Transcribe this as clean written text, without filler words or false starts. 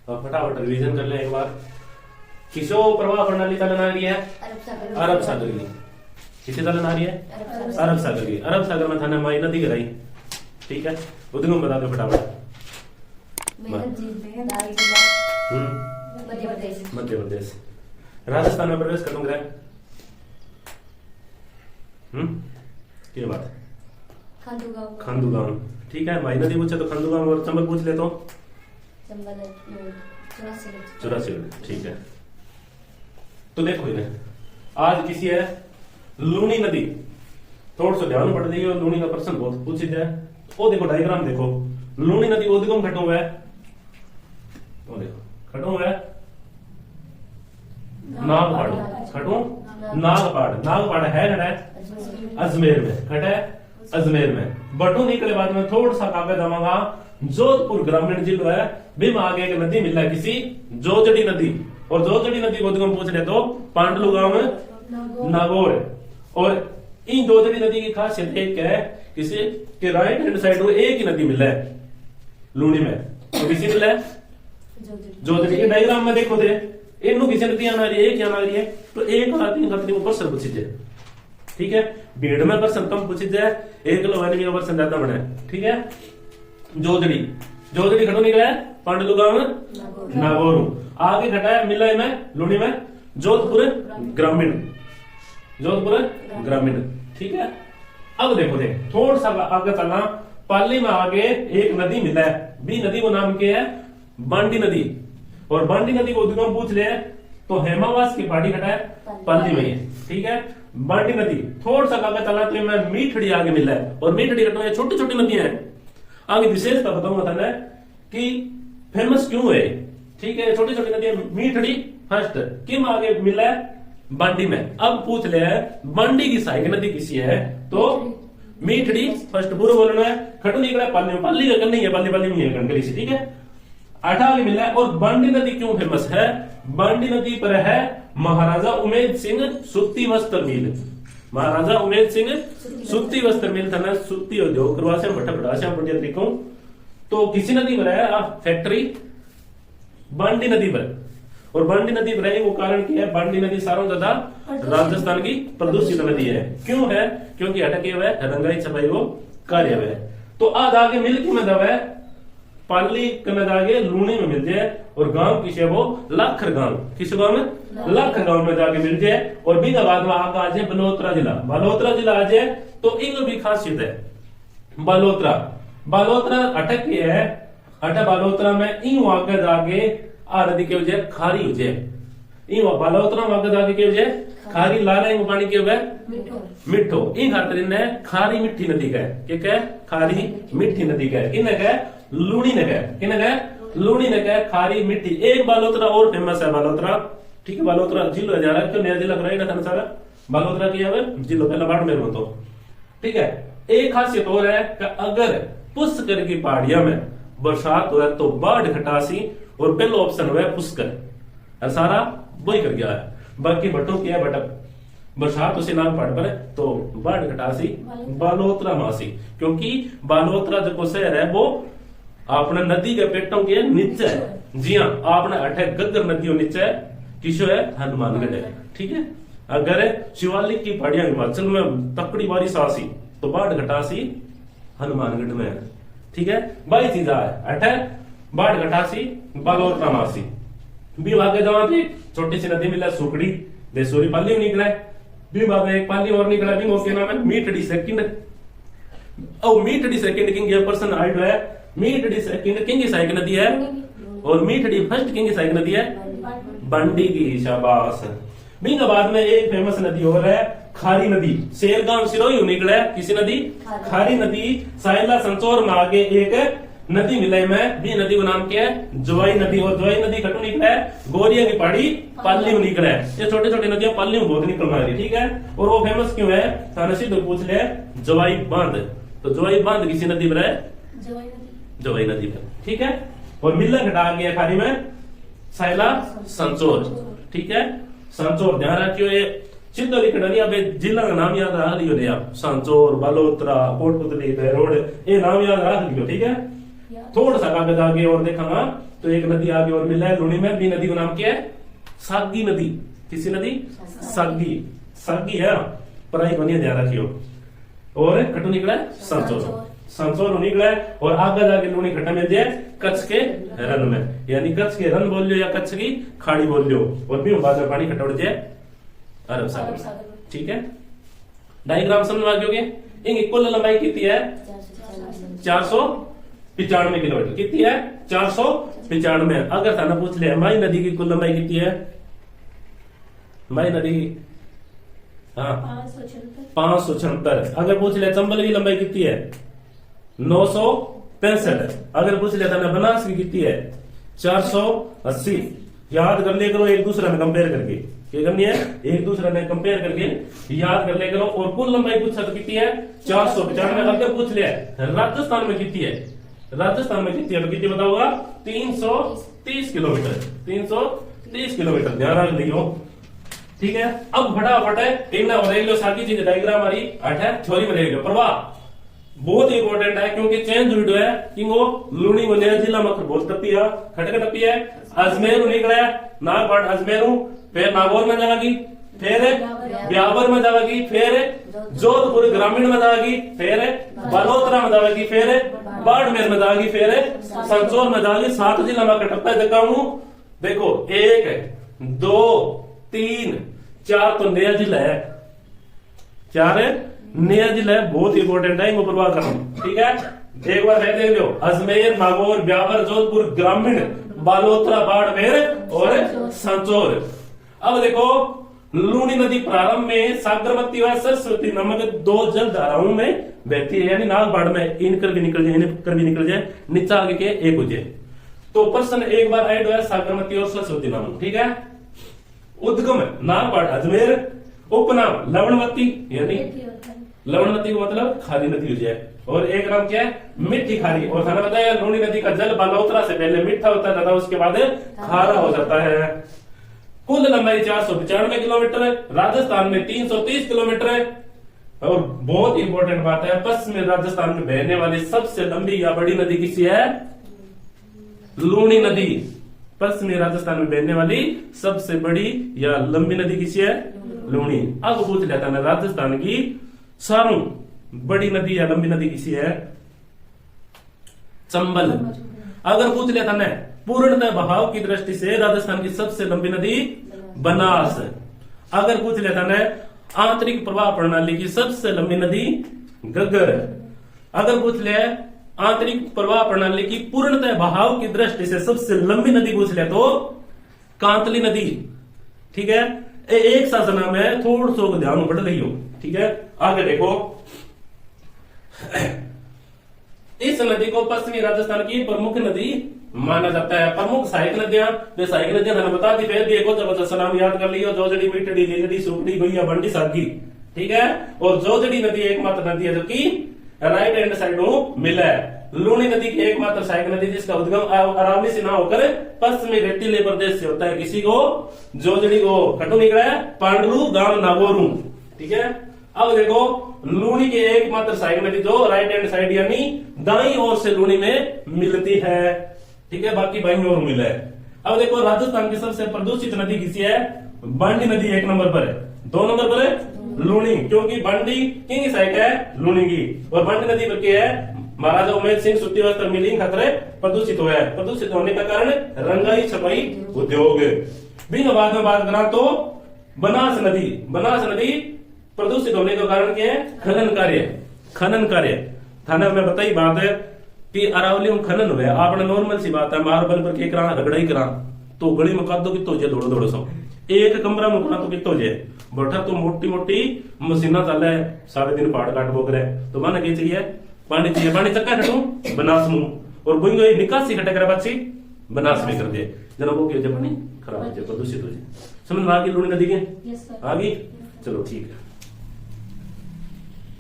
और फटाफट रिवीजन कर ले एक बार। किसो प्रवाह प्रणाली का लेना रही है अरब सागर की। किसी का लेना रही है अरब सागर की। अरब सागर में थाने माई नदी कराई, ठीक है। उद्गम बता दो फटाफट। मध्य प्रदेश। राजस्थान में प्रवेश करूंगा क्या बात है खांडू गांव, ठीक है। माई नदी पूछे तो खांडू गांव और चंबल पूछ ले तो 84, ठीक है। तो देखो इन्हें आज किसी है लूनी नदी, थोड़ा सा ध्यान पड़ जाइए। लूनी का प्रश्न बहुत पूछित है। वो देखो डायग्राम देखो, लूनी नदी उद्गम खटो हुआ है, वो देखो खटो हुआ है नागपाड़, खटो नागपाड़ है खड़ा अजमेर में, खड़ा है अजमेर में। बटू निकले बाद में थोड़ा सा कागज आवागा जोधपुर ग्रामीण जिला है, बिम आगे एक नदी मिला है किसी जोजड़ी नदी, और जोजड़ी नदी को उद्गम पूछ ले तो पांडलू गांव में नागौर है। और इन जोजड़ी नदी की खासियत एक है किसी के राइट हैंड साइड को एक ही नदी मिला है लूनी में, तो किसी मिला है जोजड़ी के डायग्राम में देखो थे इन किसी नदी आना रही है एक आना रही है, तो एक आदमी खतरे को प्रश्न पूछी जाए, ठीक है। भीड़ में प्रश्न कम पूछी जाए, एक लोग प्रश्न ज्यादा बने, ठीक है। जोजड़ी खटो निकला है पांडलू गांव नागौर, आगे खटा है मिला है में लूनी में जोधपुर ग्रामीण, ठीक है। अब देखो थोड़ा सा आगे चलना, पाली में आगे एक नदी मिला है, बी नदी को नाम क्या है बांडी नदी, और बांडी नदी को उद्गम पूछ ले तो हेमावास की पहाड़ी खटा है पाली में है, ठीक है। बांडी नदी थोड़ा सा आगे चला तो मैं मीठड़ी आगे मिला है, और मीठड़ी खटो छोटी छोटी नदियां हैं। आगे विशेषता बताऊंगा था कि फेमस क्यों है, ठीक है। छोटी छोटी नदियां मीठड़ी फर्स्ट किम आगे मिला है बांडी में। अब पूछ ले बांडी की सहायक नदी किसी है तो मीठड़ी फर्स्ट पूरा बोलना है। खटू निकला पाली का नहीं है, पाली में है गणगली से, ठीक है। आठा आगे मिला है। और बांडी नदी क्यों फेमस है, बांडी नदी पर है महाराजा उमेद सिंह सूती वस्त्र मिल, महाराजा उमेद सिंह सूती वस्त्र मिल था ना, सूती उद्योग करवा से बढ़िया तरीकों। तो किसी नदी पर है फैक्ट्री बांडी नदी पर, और बांडी नदी पर है वो कारण क्या है, बांडी नदी सारों ज्यादा राजस्थान की प्रदूषित नदी है। क्यों है, क्योंकि अटके हुए रंगाई छपाई वो कार्य है। तो आज आगे मिल की में है पाली कनद आगे लूनी में मिल जाए, और गांव किसे वो लाखर गांव, किस गांव में लाखर गांव में जाके मिल जाए। और बीघा बाद में आगे आ जाए बलोत्रा जिला आ जाए, तो इन भी खासियत है बालोतरा अटक है, बालोतरा में इन आगे जाके आ नदी के वजह खारी हो जाए, इन बालोतरा में आगे जाके के वजह खारी लाल पानी के वजह मिठो, इन खातर ने खारी मिट्टी नदी का है, क्या खारी मिट्टी नदी का है। इन्हें क्या लूनी ने कहा लूनी ने कहा खारी मिट्टी। एक बालोतरा और फेमस है बालोतरा, ठीक है। बालोतरा जिला जा रहा है, क्यों नया जिला कराएगा था सारा बालोतरा की जिला पहला बाड़मेर में, तो ठीक है। एक खासियत और है कि अगर पुष्कर की पहाड़ियों में बरसात हो तो बाढ़ खटासी, और पहला ऑप्शन हुआ पुष्कर, सारा वही कर गया है। बाकी बटों की है बटक बरसात उसे नाम पहाड़ पर तो बाढ़ खटासी बालोतरा मासी, क्योंकि बालोतरा जो शहर है वो आपने नदी के पेटों के नीचे है। जी हाँ, आपने अठे गग्गर नदियों नीचे है, किसो है हनुमानगढ़ है, ठीक है। अगर शिवालिक की पहाड़ियां हिमाचल में तकड़ी बारिश आसी तो बाढ़ घटासी हनुमानगढ़ में है, ठीक है। बाई चीज है अठे बाढ़ घटासी बालोतरा मासी। भी आगे जावा थी छोटी सी नदी मिला सुकड़ी देसोरी पाली निकला है, भी बाद में एक पाली और निकला, भी उसके नाम है मीठड़ी सेकंड। और मीठड़ी सेकंड किंग ये पर्सन आइड है, मीठड़ी सेकंड किंग की सहायक नदी है, और मीठड़ी फर्स्ट किंग की सहायक नदी है बंडी की, शाबाश। बिंगा बाद में एक फेमस नदी और है खारी नदी, शेरगांव सिरोही निकला है किसी नदी खारी नदी। साइला संचोर में आगे एक नदी मिला में, भी नदी का नाम क्या है जवाई नदी, और जवाई नदी खटू निकला है गोरिया की पहाड़ी पाली में निकला है। ये छोटे छोटे नदियां पाली में बहुत निकल रही, ठीक है। और वो फेमस क्यों है थाना सिद्ध पूछ ले जवाई बांध, तो जवाई बांध किसी नदी पर है जवाई नदी पर, ठीक है। और मिला घटा गया खारी में साइला संचोर, ठीक है। संचोर ध्यान रखियो, ये सिद्धो लिखना अब जिला का नाम याद रख लियो, आप सांचोर बालोतरा कोटपुतली रोड ये नाम याद रख लियो, ठीक है। थोड़ा सा कागज आगे और देखांगा तो एक नदी आगे और मिला है लूणी में, भी नदी का नाम क्या है? सागी नदी। किसी नदी? सागी। सागी है पराई बनिए, ध्यान रखियो। और कटु निकला है संचोर। संचोर निकला है और आगे जाके लूणी खट्टा मिल जाए कच्छ के रन में, यानी कच्छ के रन बोल लो या कच्छ की खाड़ी बोल लो, और भी बाद में पानी खट्टा उड़ जाए अरब सागर। ठीक है, डायग्राम समझ में आ गयोगे? इनकी कुल लंबाई कितनी है? 495 किलोमीटर। कितनी है? 495। अगर थाना पूछ लिया माई नदी की कुल लंबाई कितनी है? माई नदी की 576। अगर पूछ लिया चंबल की लंबाई कितनी है? 965। अगर पूछ लिया था बनास की कितनी है? 480। याद कर ले करो एक दूसरे में कंपेयर करके, क्या करनी है? एक दूसरे में कंपेयर करके याद कर ले करो। और कुल लंबाई पूछा तो कितनी है? 495। अगर पूछ लिया राजस्थान में कितनी है? राजस्थान में कितनी है तो कितनी बताओगा? 330 किलोमीटर। 330 किलोमीटर, ध्यान रख लियो। ठीक है, अब फटाफट है टीम ना रेल लो सारी चीज डायग्राम आ रही है थ्योरी में रेल लो। प्रवाह बहुत इंपॉर्टेंट है क्योंकि चेंज हुई है किंगो लूणी बने जिला मकर बहुत टप्पी है, खटक टप्पी है। अजमेर निकला नागपाट अजमेरू, फिर नागौर में जाएगी, फिर ब्यावर में जाएगी, फिर जोधपुर ग्रामीण में जाएगी, फिर बालोतरा में जाएगी, फिर बाड़मेर में जाएगी, फिर संचोर में जाएगी। 7 जिला में टप्पा जगह हूं। देखो 1 2 3 4 तो नया जिला है, 4 नया जिला है, बहुत इंपॉर्टेंट है, इनको प्रवाह करना। ठीक है, एक बार देख लो अजमेर, नागौर, ब्यावर, जोधपुर ग्रामीण, बालोतरा, बाड़मेर और संचोर। अब देखो लूणी नदी प्रारंभ में सागरमती व सरस्वती नामक 2 जल धाराओं में बहती है, यानी नागपाड़ में इनकर भी निकल जाए, इनकर भी निकल जाए, नीचा आगे के एक हो जाए। तो प्रश्न एक बार ऐड हुआ सागरमती और सरस्वती नाम। ठीक है, उद्गम नागपाड़ अजमेर, उपनाम लवणवती, यानी लवणवती का मतलब खारी नदी हो जाए, और एक नाम क्या है? मिठी खारी। और थाना बताया लूणी नदी का जल बालोतरा से पहले मीठा होता था, उसके बाद खारा हो जाता है। कुल लंबाई 495 किलोमीटर है, राजस्थान में 330 किलोमीटर है। और बहुत इंपॉर्टेंट बात है, पश्चिमी राजस्थान में बहने वाली सबसे लंबी या बड़ी नदी किसी है? लूणी नदी। पश्चिमी राजस्थान में बहने वाली सबसे बड़ी या लंबी नदी किसी है? लूणी। अब पूछ लेता है राजस्थान की सारों बड़ी नदी या लंबी नदी किसी है? चंबल। अगर पूछ लेता है पूर्णतः बहाव की दृष्टि से राजस्थान की सबसे लंबी नदी बनास। अगर पूछ लेता है आंतरिक प्रवाह प्रणाली की सबसे लंबी नदी घग्गर। अगर पूछ ले आंतरिक प्रवाह प्रणाली की पूर्णतः बहाव की दृष्टि से सबसे लंबी नदी पूछ ले तो कांतली नदी। ठीक है, एक सा नाम है, थोड़ा सा ध्यान बढ़ रही हो। ठीक है, आगे देखो इस नदी को पश्चिमी राजस्थान की प्रमुख नदी माना जाता है। प्रमुख सहायक नदियां, जो सहायक नदियां मैंने बता दी, फिर भी एक जबरदस्त नाम याद कर लियो, जोजड़ी, मीठड़ी, लीलड़ी, सुपड़ी, भैया, बंडी, सागी। ठीक है, और जोजड़ी नदी एकमात्र नदी है जो कि राइट हैंड साइड में मिला है। लूणी नदी की एकमात्र सहायक नदी जिसका उद्गम अरावली से ना होकर पश्चिमी रेतीले प्रदेश से होता है। किसी को जोजड़ी को कटु निकला है, पांडलू, गांव, नागौरू। ठीक है, अब देखो लूणी की एकमात्र सहायक नदी जो राइट हैंड साइड यानी दाईं ओर से लूणी में मिलती है। ठीक है, बाकी बाईं ओर मिला है। अब देखो राजस्थान की सबसे प्रदूषित नदी किसी है? बांडी नदी 1 नंबर पर है। 2 नंबर पर है लूणी, क्योंकि बांडी किंग सहायक है लूणी की, और बांडी नदी पर क्या है? महाराजा उमेद सिंह सूती वस्त्र मिलिंग खतरे प्रदूषित हुआ है। प्रदूषित होने का कारण रंगाई छपाई उद्योग। बिन बाद में बात करा तो बनास नदी प्रदूषित होने का कारण क्या है? खनन कार्य। थाना में बताई बात है कि अरावली में खनन हुआ। आपने नॉर्मल सी बात है, मार्बल पर के करा रगड़ाई करा तो गली में काट दो कितो जे दौड़ो सो एक कमरा में करा तो कितो जे बैठा तो मोटी मोटी मशीना चल है, सारे दिन पहाड़ काट बोक रहे तो माना क्या चाहिए? पानी चाहिए। पानी चक्का खटू बनास मुंह और बुई निकासी खटे करे बच्ची बनास में कर दे जना वो क्या पानी खराब हो जाए, प्रदूषित हो जाए। समझ में आ गई लूणी नदी के? आ गई, चलो ठीक है।